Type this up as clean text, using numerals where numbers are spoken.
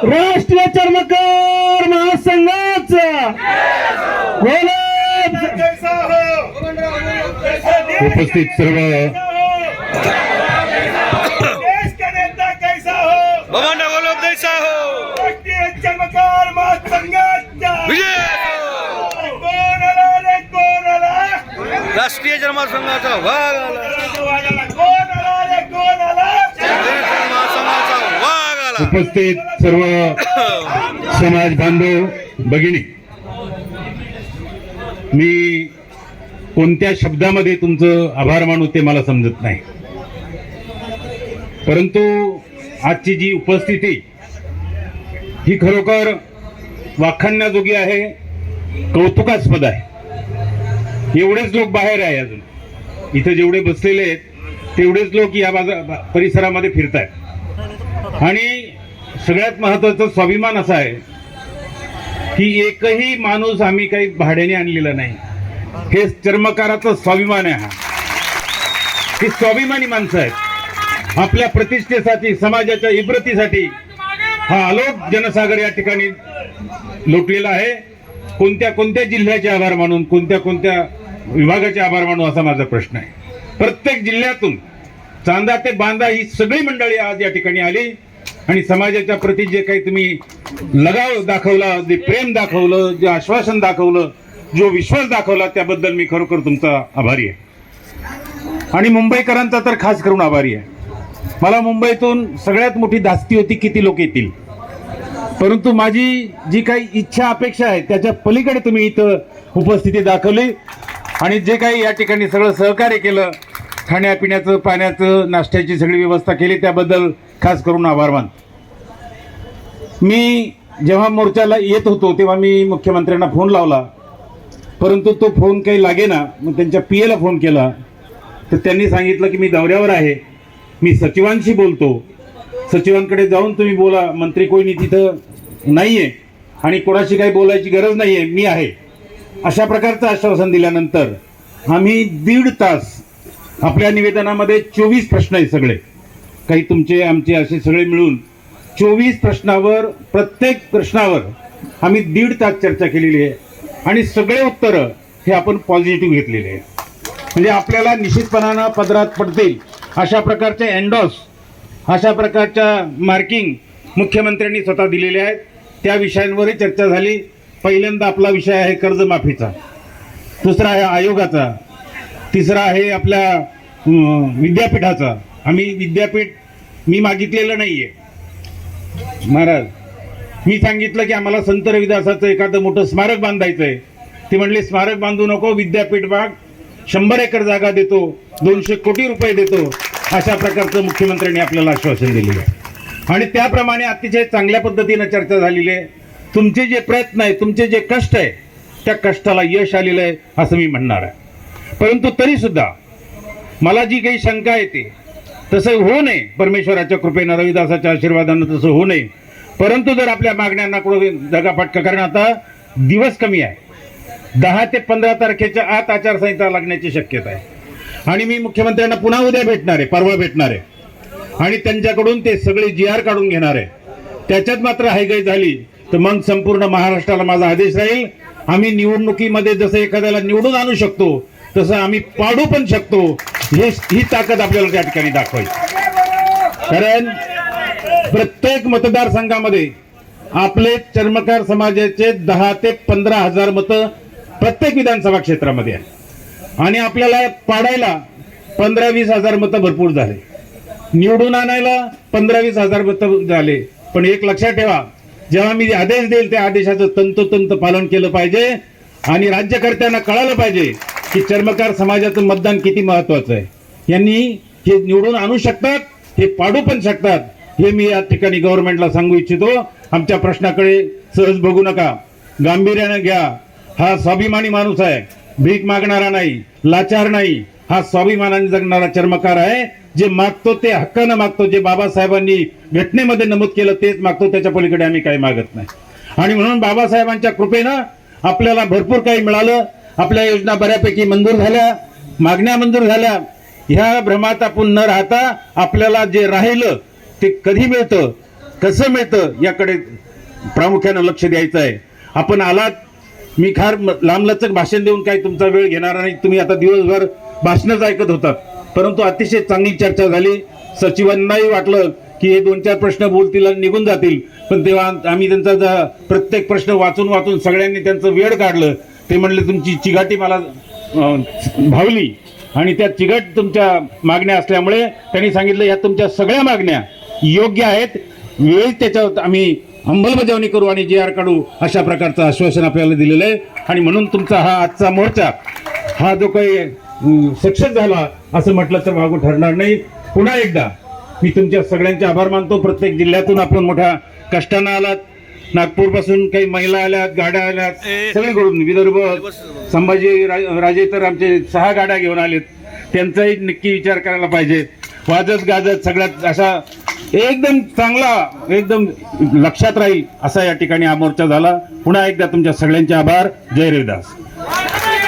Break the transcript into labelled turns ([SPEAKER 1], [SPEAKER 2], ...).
[SPEAKER 1] राष्ट्रीय चर्मकार महासंघाचा उपस्थित सर्व
[SPEAKER 2] देश का नेता कैसा हो,
[SPEAKER 3] बबन वल्लभ जैसा हो,
[SPEAKER 2] राष्ट्रीय चर्मकार महासंघाचा
[SPEAKER 3] विजय
[SPEAKER 2] कोण आला रे कोण आला,
[SPEAKER 3] राष्ट्रीय जनमहासंघाचा वाघ आला,
[SPEAKER 2] कोण आला रे कोण आला,
[SPEAKER 3] महासंघाचा वाघ आला.
[SPEAKER 1] उपस्थित सर्व समाज बांधव भगिनी, मी कोणत्या शब्दामध्ये तुमचं आभार मानू ते मला समजत नाही, परंतु आजची जी उपस्थिती ही खरोखर वाखाणण्याजोगी आहे, कौतुकास्पद आहे. एवढेच लोक बाहेर आहे, अजून इथे जेवढे बसलेले आहेत तेवढेच लोक या परिसरामध्ये फिरत आहेत. आणि सगळ्यात महत्वाचा स्वाभिमान असा आहे की एकही माणूस आम्ही काही भाड्याने आणलेला नाही. हे चर्मकाराचा स्वाभिमान आहे. ही स्वाभिमानी माणसं आहेत. आपल्या प्रतिष्ठेसाठी, समाजाच्या इब्रतीसाठी हा अलोट जनसागर या ठिकाणी लोटलेला आहे. कोणत्या कोणत्या जिल्ह्याचे आभार मानून, कोणत्या कोणत्या विभागाचे आभार मानू असा माझा प्रश्न आहे. प्रत्येक जिल्ह्यातून चांदा ते बांदा ही सगळी मंडळी आज या ठिकाणी आली आणि समाजाच्या प्रती जे काही तुम्ही लगाव दाखवला, जे प्रेम दाखवलं, जे आश्वासन दाखवलं, जो विश्वास दाखवला, त्याबद्दल मी खरोखर तुमचा आभारी आहे. आणि मुंबईकरांचा तर खास करून आभारी आहे. मला मुंबईतून सगळ्यात मोठी धास्ती होती किती लोक येतील, परंतु माझी जी काही इच्छा अपेक्षा आहे त्याच्या पलीकडे तुम्ही इथं उपस्थिती दाखवली आणि जे काही या ठिकाणी सगळं सहकार्य केलं, खाण्यापिण्याचं, पाण्याचं, नाश्त्याची सगळी व्यवस्था केली, त्याबद्दल खास करून आभार मानतो. मी जेव्हा मोर्चाला येत होतो तेव्हा मी मुख्यमंत्र्यांना फोन लावला, परंतु तो फोन काही लागेना. मग त्यांच्या पीएला फोन केला तर त्यांनी सांगितलं की मी दौऱ्यावर आहे, मी सचिवांशी बोलतो, सचिवांकडे जाऊन तुम्ही बोला, मंत्री कोणी तिथं नाही आहे आणि कोणाशी काही बोलायची गरज नाही आहे, मी आहे. अशा प्रकारचं आश्वासन दिल्यानंतर आम्ही 1.5 तास, आपल्या निवेदनामध्ये 24 प्रश्न आहेत, सगळे काही तुमचे आमचे असे सगळे मिळून 24 प्रश्नावर, प्रत्येक प्रश्नावर आम्ही 1.5 तास चर्चा केलेली आहे आणि सगळे उत्तरं हे आपण पॉझिटिव्ह घेतलेले आहे. म्हणजे आपल्याला निश्चितपणानं पदरात पडतील अशा प्रकारचे एन्डॉस, अशा प्रकारच्या मार्किंग मुख्यमंत्र्यांनी स्वतः दिलेले आहेत. त्या विषयांवरही चर्चा झाली. पहिल्यांदा आपला विषय आहे कर्जमाफीचा, दुसरा आहे आयोगाचा, तिसरा आहे आपल्या विद्यापीठाचा. आम्ही विद्यापीठ मी मागितलेलं नाही आहे महाराज. मी सांगितलं की आम्हाला संत रविदासाचं एखादं मोठं स्मारक बांधायचं आहे. ते म्हणले स्मारक बांधू नको, विद्यापीठ बाग, 100 एकर जागा देतो, 200 कोटी रुपये देतो, अशा प्रकारचं मुख्यमंत्र्यांनी आपल्याला आश्वासन दिलेलं आहे. आणि त्याप्रमाणे अतिशय चांगल्या पद्धतीनं चर्चा झालेली आहे. तुमचे जे प्रयत्न आहे, तुमचे जे कष्ट आहे, त्या कष्टाला यश आलेलं आहे असं मी म्हणणार आहे. परंतु तरी सुद्धा मला जी काही शंका येते तसं होऊ नये, परमेश्वराच्या कृपेनं, रविदासाच्या आशीर्वादानं तसं होऊ नये. परंतु जर आपल्या मागण्यांना कुठं दगाफटका, कारण आता दिवस कमी आहे, 10 ते 15 तारखेच्या आत आचारसंहिता लागण्याची शक्यता आहे. आणि मी मुख्यमंत्र्यांना पुन्हा उद्या भेटणार आहे, परवा भेटणार आहे आणि त्यांच्याकडून ते सगळे GR काढून घेणार आहे. त्याच्यात मात्र हायगाई झाली तर मग संपूर्ण महाराष्ट्राला माझा आदेश राहील. आम्ही निवडणुकीमध्ये जसं एखाद्याला निवडून आणू शकतो तसं आम्ही पाडू पण शकतो. ही ताकद आपल्याला त्या ठिकाणी दाखवायची. कारण प्रत्येक मतदारसंघामध्ये आपले चर्मकार समाजाचे 10 ते 15 हजार मतं प्रत्येक विधानसभा क्षेत्रामध्ये आहे आणि आपल्याला पाडायला 15-20 हजार मतं भरपूर झाले, निवडून आणायला 15-20 हजार मतं झाले. पण एक लक्षात ठेवा, जेव्हा मी आदेश देईल त्या आदेशाचं तंतोतंत पालन केलं पाहिजे आणि राज्यकर्त्यांना कळालं पाहिजे की चर्मकार समाजाचं मतदान किती महत्वाचं आहे. यांनी हे निवडून आणू शकतात, हे पाडू पण शकतात, हे मी या ठिकाणी गव्हर्नमेंटला सांगू इच्छितो. आमच्या प्रश्नाकडे सहज बघू नका, गांभीर्याने घ्या. हा स्वाभिमानी माणूस आहे, भीक मागणारा नाही, लाचार नाही. हा स्वाभिमानाने जगणारा चर्मकार आहे. जे मागतो ते हक्कानं मागतो, जे बाबासाहेबांनी घटनेमध्ये नमूद केलं तेच मागतो, त्याच्या पलीकडे आम्ही काही मागत नाही. आणि म्हणून बाबासाहेबांच्या कृपेनं आपल्याला भरपूर काही मिळालं. आपल्या योजना बऱ्यापैकी मंजूर झाल्या, मागण्या मंजूर झाल्या. ह्या भ्रमात आपण न राहता आपल्याला जे राहिलं ते कधी मिळतं कसं मिळतं याकडे प्रामुख्यानं लक्ष द्यायचं आहे. आपण आलात, मी फार लांबलचक भाषण देऊन काही तुमचा वेळ घेणार नाही. तुम्ही आता दिवसभर भाषणच ऐकत होतात, परंतु अतिशय चांगली चर्चा झाली. सचिवांनाही वाटलं की हे 2-4 प्रश्न बोलतील आणि निघून जातील, पण तेव्हा आम्ही त्यांचा प्रत्येक प्रश्न वाचून सगळ्यांनी त्यांचं वेळ काढलं. ते म्हणले तुमची चिघाटी मला भावली आणि त्या चिघाट तुमच्या मागण्या असल्यामुळे त्यांनी सांगितलं या तुमच्या सगळ्या मागण्या योग्य आहेत, वेळीच त्याच्यावर आम्ही अंमलबजावणी करू आणि जी आर काढू, अशा प्रकारचं आश्वासन आपल्याला दिलेलं आहे. आणि म्हणून तुमचा हा आजचा मोर्चा हा जो काही सक्सेस झाला असं म्हटलं तर मागू ठरणार नाही. पुन्हा एकदा मी तुमच्या सगळ्यांचे आभार मानतो. प्रत्येक जिल्ह्यातून आपण मोठ्या कष्टानं आलात. नागपूरपासून काही महिला आल्यात, गाड्या आल्यात, सगळीकडून विदर्भ, संभाजी राजे तर आमचे 6 गाड्या घेऊन आलेत. त्यांचाही नक्की विचार करायला पाहिजे. वाजत गाजत सगळ्यात असा एकदम चांगला, एकदम लक्षात राहील असा या ठिकाणी हा मोर्चा झाला. पुन्हा एकदा तुमच्या सगळ्यांचे आभार. जय रविदास.